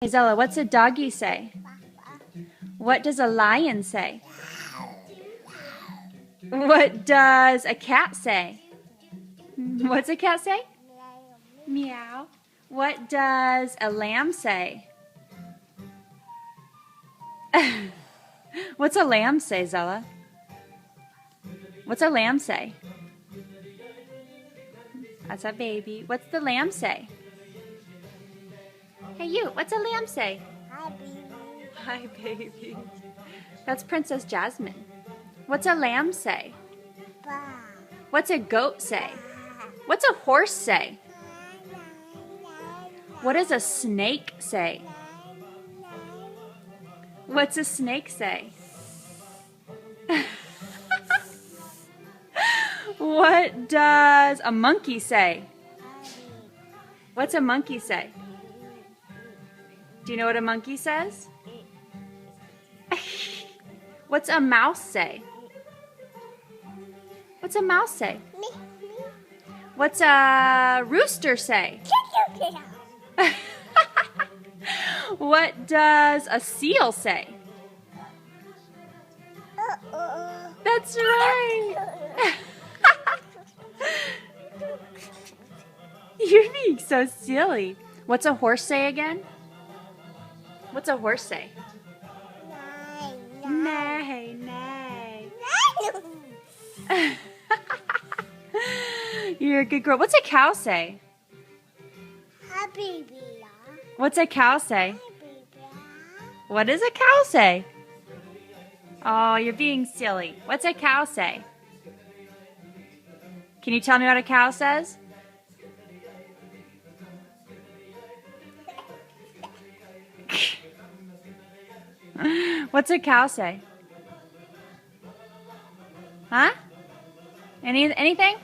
Hey Zella, what's a doggy say? What does a lion say? What does a cat say? What's a cat say? Meow. What does a lamb say? What's a lamb say, Zella? What's a lamb say? That's a baby. What's the lamb say? Hey you, what's a lamb say? Hi, baby. Hi, baby. That's Princess Jasmine. What's a lamb say? Ba. What's a goat say? What's a horse say? What does a snake say? What's a snake say? What does a monkey say? What's a monkey say? Do you know what a monkey says? What's a mouse say? What's a mouse say? Me. What's a rooster say? What does a seal say? That's right. You're being so silly. What's a horse say again? What's a horse say? Neigh, neigh. You're a good girl. What's a cow say? Hi, baby. What's a cow say? Hi, baby. What does a cow say? Oh, you're being silly. What's a cow say? Can you tell me what a cow says? What's a cow say? Huh? Anything?